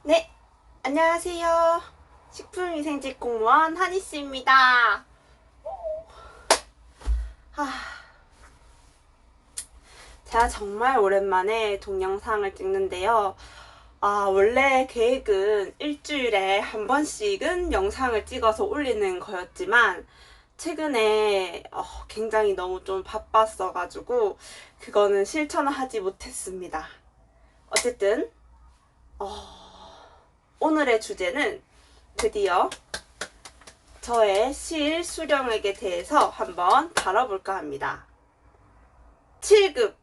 네, 안녕하세요. 식품위생직 공무원 한희씨입니다. 제가 정말 오랜만에 동영상을 찍는데요. 원래 계획은 일주일에 한 번씩은 영상을 찍어서 올리는 거였지만 최근에 굉장히 너무 좀 바빴어가지고 그거는 실천을 하지 못했습니다. 어쨌든 오늘의 주제는 드디어 저의 실 수령액에 대해서 한번 다뤄볼까 합니다. 7급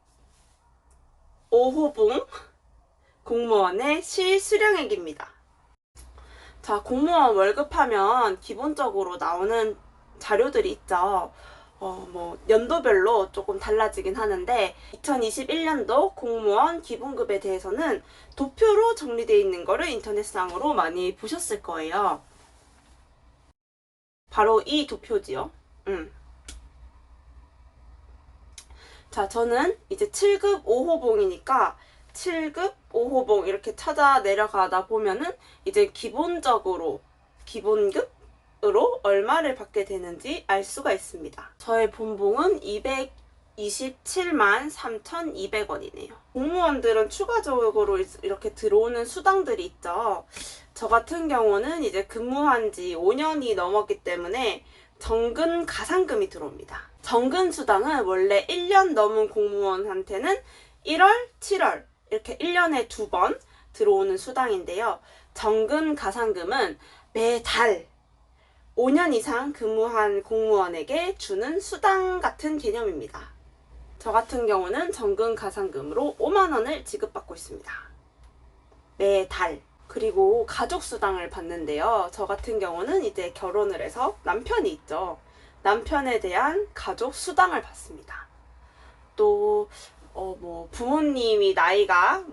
5호봉 공무원의 실 수령액입니다. 자, 공무원 월급하면 기본적으로 나오는 자료들이 있죠. 연도별로 조금 달라지긴 하는데 2021년도 공무원 기본급에 대해서는 도표로 정리되어 있는 거를 인터넷상으로 많이 보셨을 거예요. 바로 이 도표지요. 자, 저는 이제 7급 5호봉이니까 7급 5호봉 이렇게 찾아 내려가다 보면은 이제 기본적으로 기본급으로 얼마를 받게 되는지 알 수가 있습니다. 저의 본봉은 227만 3,200원이네요. 공무원들은 추가적으로 이렇게 들어오는 수당들이 있죠. 저 같은 경우는 이제 근무한 지 5년이 넘었기 때문에 정근 가산금이 들어옵니다. 정근 수당은 원래 1년 넘은 공무원한테는 1월, 7월 이렇게 1년에 2번 들어오는 수당인데요. 정근 가산금은 매달 5년 이상 근무한 공무원에게 주는 수당 같은 개념입니다. 저 같은 경우는 정근 가산금으로 5만 원을 지급받고 있습니다. 매달. 그리고 가족수당을 받는데요. 저 같은 경우는 이제 결혼을 해서 남편이 있죠. 남편에 대한 가족수당을 받습니다. 또, 부모님이 나이가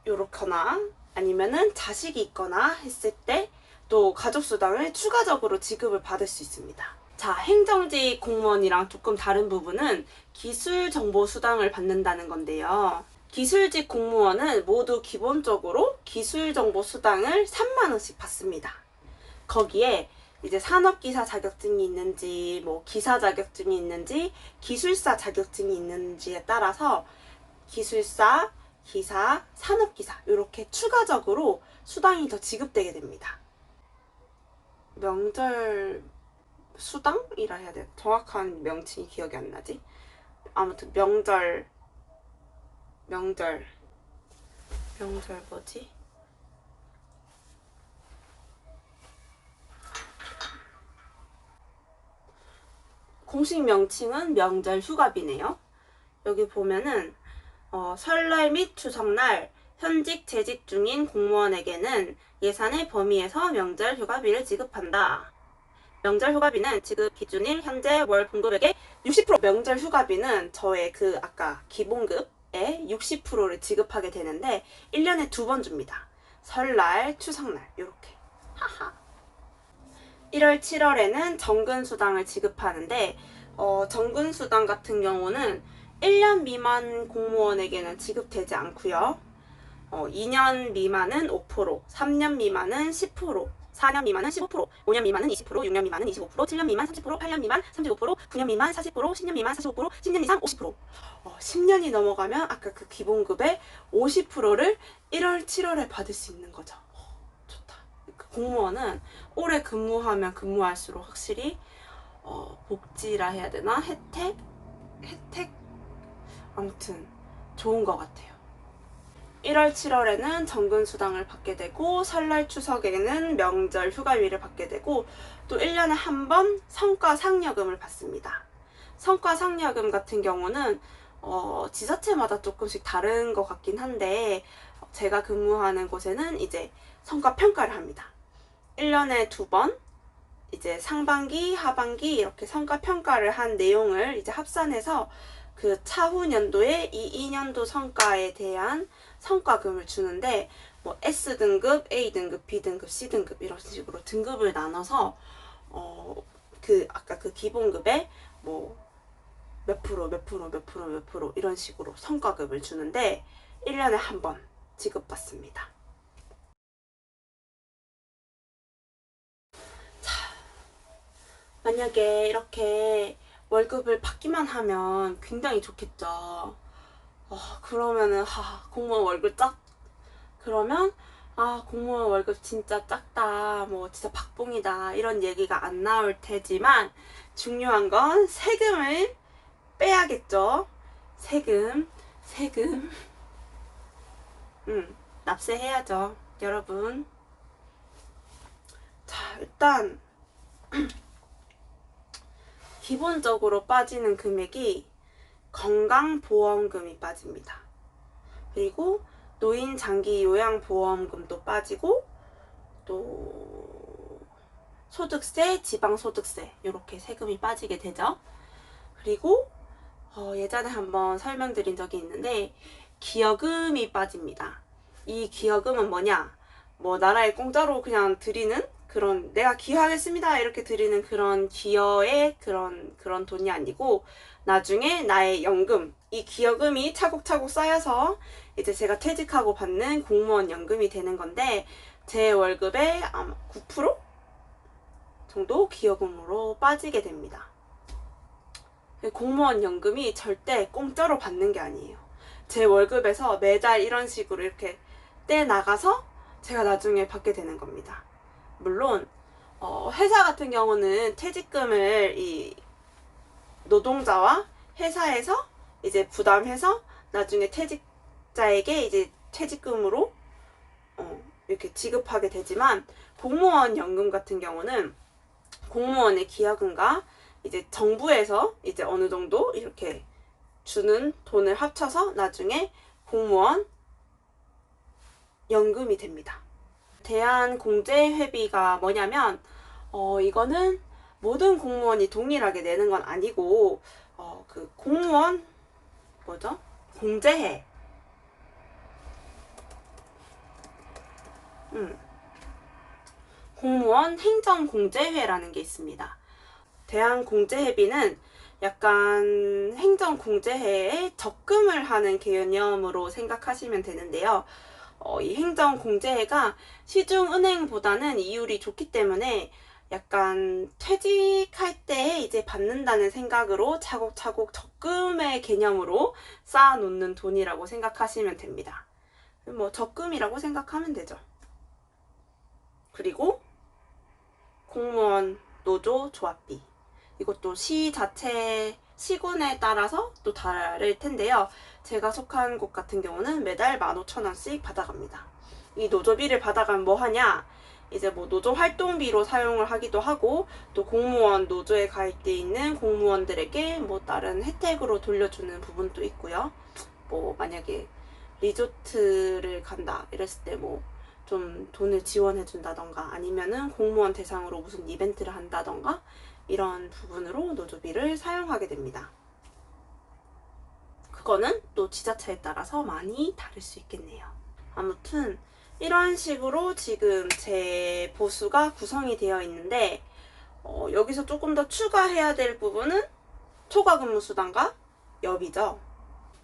요렇거나 아니면은 자식이 있거나 했을 때 또 가족수당을 추가적으로 지급을 받을 수 있습니다. 자, 행정직 공무원이랑 조금 다른 부분은 기술정보수당을 받는다는 건데요. 기술직 공무원은 모두 기본적으로 기술정보수당을 3만 원씩 받습니다. 거기에 이제 산업기사 자격증이 있는지, 기사 자격증이 있는지, 기술사 자격증이 있는지에 따라서 기술사, 기사, 산업기사 이렇게 추가적으로 수당이 더 지급되게 됩니다. 명절 수당이라 해야 돼. 정확한 명칭이 기억이 안 나지. 아무튼 명절 뭐지? 공식 명칭은 명절 휴가비네요. 여기 보면은 설날 및 추석날 현직 재직 중인 공무원에게는 예산의 범위에서 명절 휴가비를 지급한다. 명절 휴가비는 지급 기준일 현재 월 봉급액의 60%. 명절 휴가비는 저의 아까 기본급의 60%를 지급하게 되는데 1년에 2번 줍니다. 설날, 추석날 이렇게. 1월, 7월에는 정근수당을 지급하는데 정근수당 같은 경우는 1년 미만 공무원에게는 지급되지 않고요. 2년 미만은 5%, 3년 미만은 10%, 4년 미만은 15%, 5년 미만은 20%, 6년 미만은 25%, 7년 미만 30%, 8년 미만 35%, 9년 미만 40%, 10년 미만 45%, 10년 이상 50%. 10년이 넘어가면 아까 그 기본급의 50%를 1월, 7월에 받을 수 있는 거죠. 좋다. 공무원은 오래 근무하면 근무할수록 확실히 복지라 해야 되나? 혜택? 아무튼 좋은 것 같아요. 1월, 7월에는 정근수당을 받게 되고 설날, 추석에는 명절 휴가비를 받게 되고 또 1년에 한 번 성과상여금을 받습니다. 성과상여금 같은 경우는 지자체마다 조금씩 다른 것 같긴 한데 제가 근무하는 곳에는 이제 성과평가를 합니다. 1년에 2번 이제 상반기, 하반기 이렇게 성과평가를 한 내용을 이제 합산해서 그 차후 년도에 이 2년도 성과에 대한 성과금을 주는데 S등급, A등급, B등급, C등급 이런 식으로 등급을 나눠서 아까 그 기본급에 몇 프로 이런 식으로 성과급을 주는데 1년에 한 번 지급받습니다. 만약에 이렇게 월급을 받기만 하면 굉장히 좋겠죠. 그러면은 공무원 월급 그러면 공무원 월급 진짜 작다, 뭐 진짜 박봉이다 이런 얘기가 안 나올 테지만 중요한 건 세금을 빼야겠죠. 세금 납세해야죠, 여러분. 자, 일단 기본적으로 빠지는 금액이 건강보험금이 빠집니다. 그리고 노인 장기 요양보험금도 빠지고, 또 소득세, 지방소득세 이렇게 세금이 빠지게 되죠. 그리고 예전에 한번 설명드린 적이 있는데 기여금이 빠집니다. 이 기여금은 뭐냐? 뭐 나라에 공짜로 그냥 드리는 그런, 내가 기여하겠습니다 이렇게 드리는 그런 기여의 그런 돈이 아니고, 나중에 나의 연금, 이 기여금이 차곡차곡 쌓여서 이제 제가 퇴직하고 받는 공무원 연금이 되는 건데, 제 월급의 아마 9% 정도 기여금으로 빠지게 됩니다. 공무원 연금이 절대 공짜로 받는 게 아니에요. 제 월급에서 매달 이런 식으로 이렇게 떼나가서 제가 나중에 받게 되는 겁니다. 물론 회사 같은 경우는 퇴직금을 이 노동자와 회사에서 이제 부담해서 나중에 퇴직자에게 이제 퇴직금으로 이렇게 지급하게 되지만, 공무원 연금 같은 경우는 공무원의 기여금과 이제 정부에서 이제 어느 정도 이렇게 주는 돈을 합쳐서 나중에 공무원 연금이 됩니다. 대한공제회비가 뭐냐면 이거는 모든 공무원이 동일하게 내는 건 아니고, 그 공무원 공제회, 공무원 행정공제회라는 게 있습니다. 대한공제회비는 약간 행정공제회에 적금을 하는 개념으로 생각하시면 되는데요. 이 행정공제회가 시중은행보다는 이율이 좋기 때문에 약간 퇴직할 때 이제 받는다는 생각으로 차곡차곡 적금의 개념으로 쌓아놓는 돈이라고 생각하시면 됩니다. 뭐 적금이라고 생각하면 되죠. 그리고 공무원 노조 조합비, 이것도 시군에 따라서 또 다를 텐데요. 제가 속한 곳 같은 경우는 매달 15,000원씩 받아갑니다. 이 노조비를 받아가면 뭐 하냐? 이제 뭐 노조 활동비로 사용을 하기도 하고, 또 공무원 노조에 가입돼 있는 공무원들에게 뭐 다른 혜택으로 돌려주는 부분도 있고요. 뭐 만약에 리조트를 간다 이랬을 때 뭐 좀 돈을 지원해 준다던가, 아니면은 공무원 대상으로 무슨 이벤트를 한다던가, 이런 부분으로 노조비를 사용하게 됩니다. 그거는 또 지자체에 따라서 많이 다를 수 있겠네요. 아무튼 이런 식으로 지금 제 보수가 구성이 되어 있는데, 여기서 조금 더 추가해야 될 부분은 초과근무 수당과 여비죠.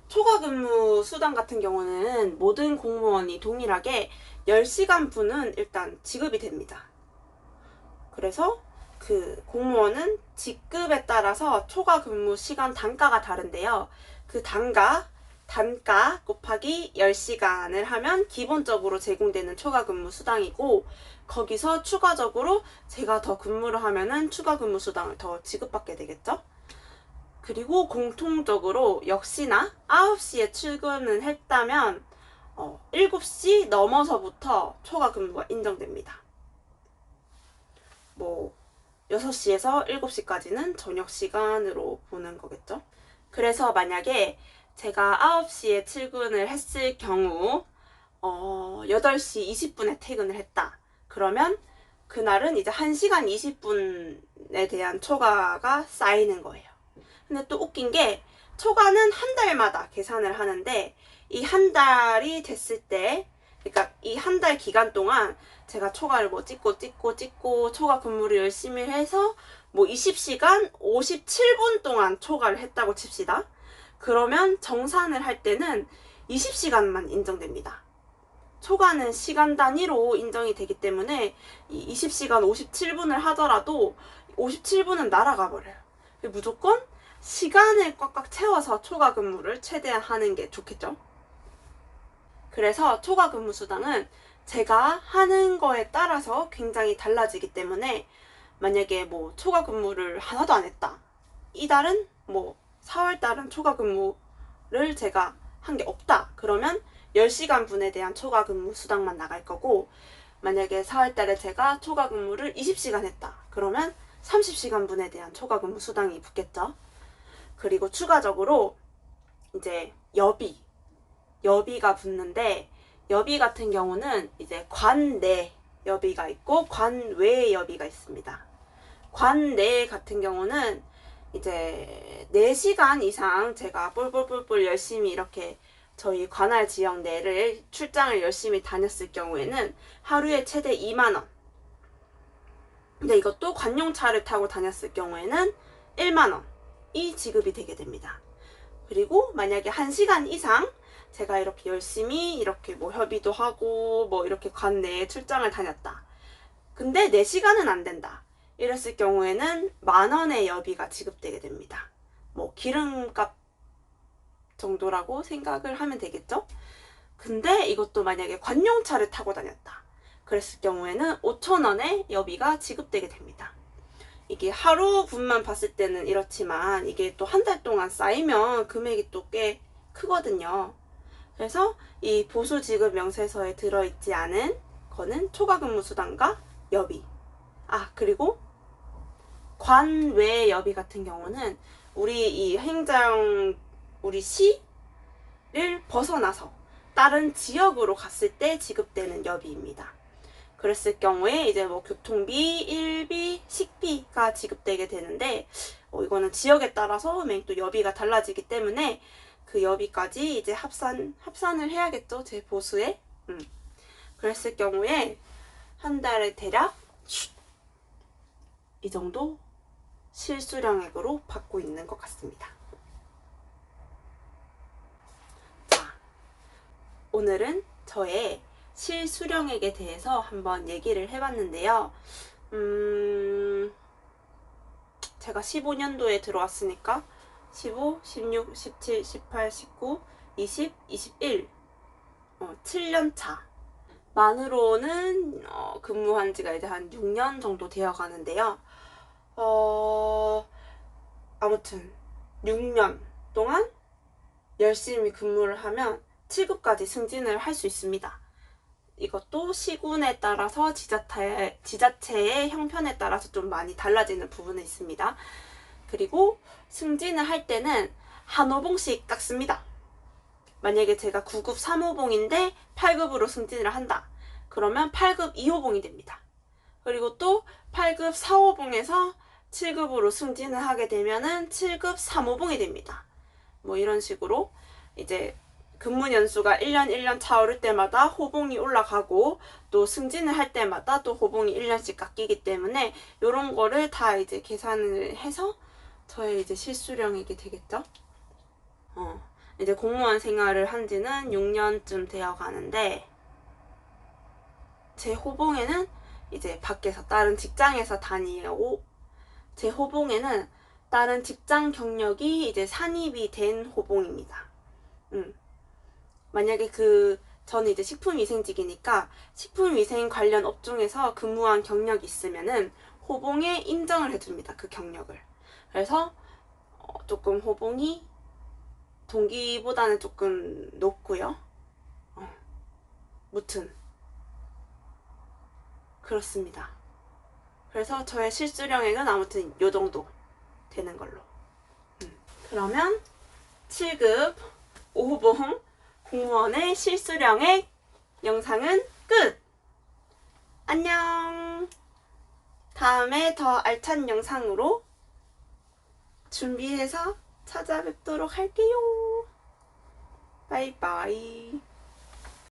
초과근무 수당 같은 경우는 모든 공무원이 동일하게 10시간 분은 일단 지급이 됩니다. 그래서 그 공무원은 직급에 따라서 초과근무 시간 단가가 다른데요. 그 단가 곱하기 10시간을 하면 기본적으로 제공되는 초과근무 수당이고, 거기서 추가적으로 제가 더 근무를 하면은 초과근무 수당을 더 지급받게 되겠죠. 그리고 공통적으로 역시나 9시에 출근을 했다면 7시 넘어서부터 초과근무가 인정됩니다. 뭐 6시에서 7시까지는 저녁 시간으로 보는 거겠죠. 그래서 만약에 제가 9시에 출근을 했을 경우 8시 20분에 퇴근을 했다. 그러면 그날은 이제 1시간 20분에 대한 초과가 쌓이는 거예요. 근데 또 웃긴 게, 초과는 한 달마다 계산을 하는데, 이 한 달이 됐을 때, 그러니까 이 한 달 기간 동안 제가 초과를 뭐 찍고 초과 근무를 열심히 해서 뭐 20시간 57분 동안 초과를 했다고 칩시다. 그러면 정산을 할 때는 20시간만 인정됩니다. 초과는 시간 단위로 인정이 되기 때문에 이 20시간 57분을 하더라도 57분은 날아가 버려요. 무조건 시간을 꽉꽉 채워서 초과 근무를 최대한 하는 게 좋겠죠. 그래서 초과 근무 수당은 제가 하는 거에 따라서 굉장히 달라지기 때문에 만약에 뭐 초과 근무를 하나도 안 했다. 이달은 뭐 4월 달은 초과 근무를 제가 한 게 없다. 그러면 10시간 분에 대한 초과 근무 수당만 나갈 거고, 만약에 4월 달에 제가 초과 근무를 20시간 했다. 그러면 30시간 분에 대한 초과 근무 수당이 붙겠죠. 그리고 추가적으로 이제 여비가 붙는데, 여비 같은 경우는 이제 관내 여비가 있고 관외 여비가 있습니다. 관내 같은 경우는 이제 4시간 이상 제가 뿔뿔뿔뿔 열심히 이렇게 저희 관할 지역 내를 출장을 열심히 다녔을 경우에는 하루에 최대 2만원. 근데 이것도 관용차를 타고 다녔을 경우에는 1만원이 지급이 되게 됩니다. 그리고 만약에 1시간 이상 제가 이렇게 열심히 이렇게 뭐 협의도 하고 뭐 이렇게 관내에 출장을 다녔다. 근데 4시간은 안 된다. 이랬을 경우에는 10,000원의 여비가 지급되게 됩니다. 뭐 기름값 정도라고 생각을 하면 되겠죠? 근데 이것도 만약에 관용차를 타고 다녔다. 그랬을 경우에는 5,000원의 여비가 지급되게 됩니다. 이게 하루분만 봤을 때는 이렇지만 이게 또 한 달 동안 쌓이면 금액이 또 꽤 크거든요. 그래서 이 보수 지급 명세서에 들어있지 않은 거는 초과 근무 수당과 여비. 그리고 관외 여비 같은 경우는 우리 시를 벗어나서 다른 지역으로 갔을 때 지급되는 여비입니다. 그랬을 경우에 이제 뭐 교통비, 일비, 식비가 지급되게 되는데, 이거는 지역에 따라서 또 여비가 달라지기 때문에 그 여비까지 이제 합산을 해야겠죠, 제 보수에. 그랬을 경우에 한 달에 대략 이 정도 실수령액으로 받고 있는 것 같습니다. 자, 오늘은 저의 실수령액에 대해서 한번 얘기를 해봤는데요. 제가 15년도에 들어왔으니까 15, 16, 17, 18, 19, 20, 21 7년 차 만으로는 근무한 지가 이제 한 6년 정도 되어 가는데요. 아무튼 6년 동안 열심히 근무를 하면 7급까지 승진을 할 수 있습니다. 이것도 시군에 따라서 지자체의 형편에 따라서 좀 많이 달라지는 부분은 있습니다. 그리고 승진을 할 때는 한 호봉씩 깎습니다. 만약에 제가 9급 3호봉인데 8급으로 승진을 한다. 그러면 8급 2호봉이 됩니다. 그리고 또 8급 4호봉에서 7급으로 승진을 하게 되면은 7급 3호봉이 됩니다. 뭐 이런 식으로 이제 근무 연수가 1년 차오를 때마다 호봉이 올라가고, 또 승진을 할 때마다 또 호봉이 1년씩 깎이기 때문에 이런 거를 다 이제 계산을 해서 저의 이제 실수령액이 되겠죠. 이제 공무원 생활을 한 지는 6년쯤 되어 가는데, 제 호봉에는 이제 밖에서 다른 직장에서 다니고, 제 호봉에는 다른 직장 경력이 이제 산입이 된 호봉입니다. 만약에 저는 이제 식품위생직이니까 식품위생 관련 업종에서 근무한 경력이 있으면은 호봉에 인정을 해줍니다. 그 경력을. 그래서 조금 호봉이 동기보다는 조금 높고요. 무튼 그렇습니다. 그래서 저의 실수령액은 아무튼 요 정도 되는 걸로. 그러면 7급 5호봉 공무원의 실수령액 영상은 끝! 안녕! 다음에 더 알찬 영상으로 준비해서 찾아뵙도록 할게요. 바이바이.